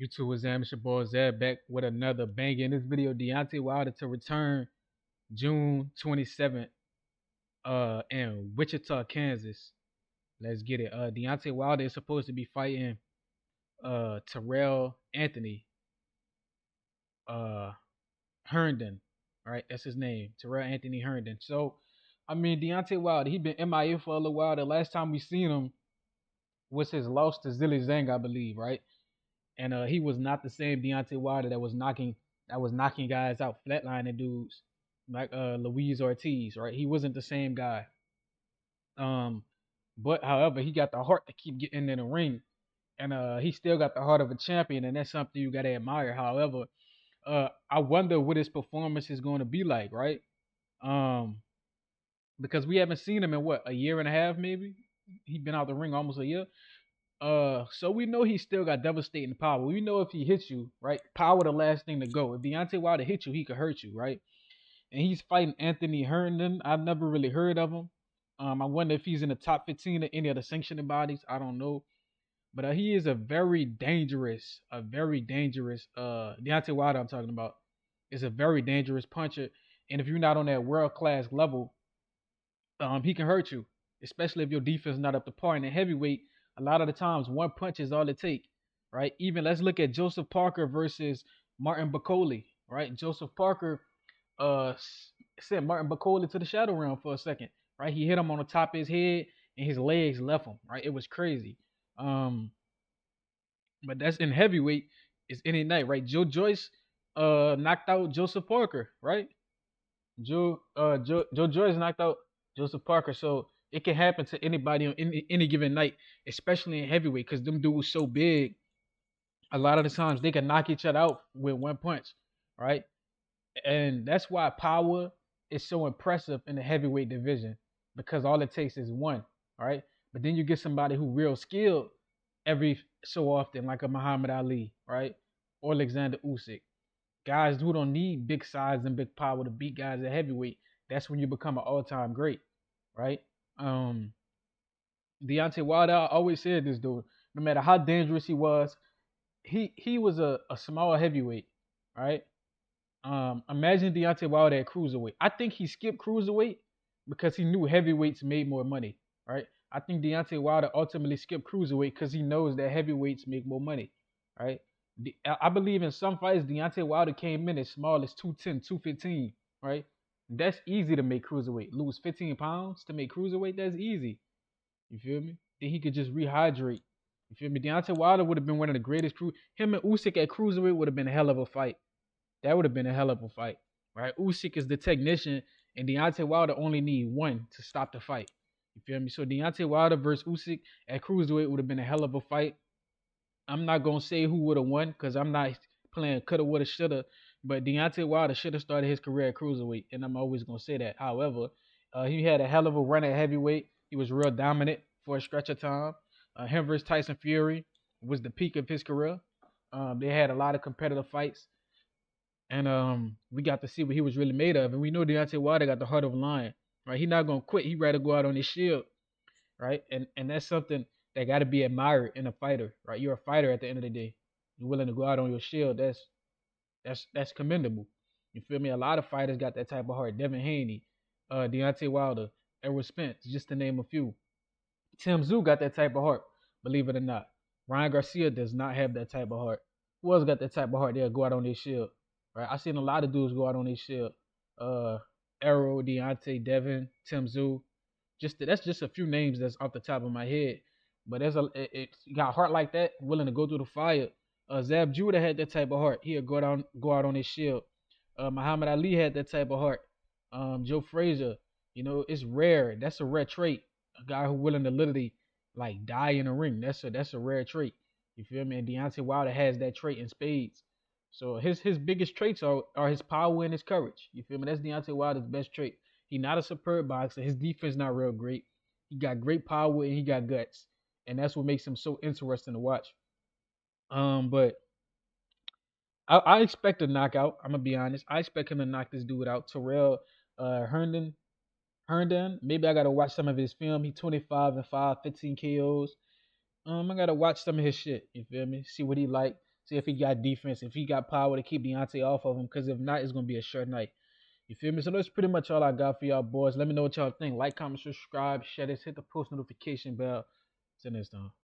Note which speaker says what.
Speaker 1: YouTube was amateur boy Zeb back with another bang. In this video, Deontay Wilder to return June 27th in Wichita, Kansas. Let's get it. Deontay Wilder is supposed to be fighting Tyrrell Anthony uh Herndon. All right, that's his name. Tyrrell Anthony Herndon. So I mean Deontay Wilder, he been MIA for a little while. The last time we seen him was his loss to Zilly Zhang, I believe, right? And he was not the same Deontay Wilder that was knocking guys out, flatlining dudes like Luis Ortiz, right? He wasn't the same guy. Um, but however, he got the heart to keep getting in the ring, and he still got the heart of a champion, and that's something you gotta admire. However, I wonder what his performance is going to be like, right? Um, because we haven't seen him in what, a year and a half, maybe. He been out the ring almost a year. So we know he still got devastating power. We know if he hits you, right? Power the last thing to go. If Deontay Wilder hits you, he could hurt you, right? And he's fighting Anthony Herndon. I've never really heard of him. I wonder if he's in the top 15 of any of the sanctioning bodies. I don't know. But he is a very dangerous Deontay Wilder I'm talking about is a very dangerous puncher. And if you're not on that world class level, he can hurt you, especially if your defense is not up to par. And in heavyweight, a lot of the times one punch is all it takes, right? Even let's look at Joseph Parker versus Martin Bacoli, right? Joseph Parker sent Martin Bacoli to the shadow realm for a second, right? He hit him on the top of his head and his legs left him, right? It was crazy. Um, but that's in heavyweight. It's any night, right? Joe Joyce knocked out Joseph Parker, right? Joe Joyce knocked out Joseph Parker, so it can happen to anybody on any given night, especially in heavyweight, because them dudes so big. A lot of the times they can knock each other out with one punch, right? And that's why power is so impressive in the heavyweight division because all it takes is one, right? But then you get somebody who real skilled every so often, like a Muhammad Ali, right? Or Alexander Usyk. Guys who don't need big size and big power to beat guys at heavyweight. That's when you become an all-time great, right? Um, Deontay Wilder, I always said this dude, no matter how dangerous he was, he was a small heavyweight, right? Imagine Deontay Wilder at cruiserweight. I think he skipped cruiserweight because he knew heavyweights made more money, right? I think Deontay Wilder ultimately skipped cruiserweight because he knows that heavyweights make more money, right? I believe in some fights, Deontay Wilder came in as small as 210, 215, right? That's easy to make cruiserweight. Lose 15 pounds to make cruiserweight, that's easy. You feel me? Then he could just rehydrate. You feel me? Deontay Wilder would have been one of the greatest crew. Him and Usyk at cruiserweight would have been a hell of a fight. That would have been a hell of a fight, right? Usyk is the technician, and Deontay Wilder only need one to stop the fight. You feel me? So Deontay Wilder versus Usyk at cruiserweight would have been a hell of a fight. I'm not gonna say who would have won because I'm not playing coulda, woulda, shoulda. But Deontay Wilder should have started his career at cruiserweight, and I'm always gonna say that. However, he had a hell of a run at heavyweight. He was real dominant for a stretch of time. Him versus Tyson Fury was the peak of his career. They had a lot of competitive fights. And we got to see what he was really made of. And we know Deontay Wilder got the heart of a lion, right? He's not gonna quit. He rather go out on his shield, right? And that's something that got to be admired in a fighter, right? You're a fighter at the end of the day. You're willing to go out on your shield. That's commendable. You feel me? A lot of fighters got that type of heart. Devin Haney, Deontay Wilder, Errol Spence, just to name a few. Tim Tszyu got that type of heart, believe it or not. Ryan Garcia does not have that type of heart. Who else got that type of heart? They'll go out on their shield, right? I seen a lot of dudes go out on their shield. Uh, Arrow, Deontay, Devin, Tim Tszyu. That's just a few names that's off the top of my head. But it got heart like that, willing to go through the fire. Zab Judah had that type of heart. He'll go out on his shield. Muhammad Ali had that type of heart. Joe Frazier, it's rare. That's a rare trait. A guy who willing to literally like die in a ring. That's a rare trait. You feel me? And Deontay Wilder has that trait in spades. So his biggest traits are his power and his courage. You feel me? That's Deontay Wilder's best trait. He's not a superb boxer. His defense not real great. He got great power and he got guts, and that's what makes him so interesting to watch. But I expect a knockout. I'm gonna be honest. I expect him to knock this dude out. Tyrrell Herndon. Herndon. Maybe I gotta watch some of his film. He 25 and 5, 15 KOs. I gotta watch some of his shit. You feel me? See what he like. See if he got defense, if he got power to keep Deontay off of him. Because if not, it's gonna be a short night. You feel me? So that's pretty much all I got for y'all boys. Let me know what y'all think. Like, comment, subscribe, share this, hit the post notification bell. Till next time.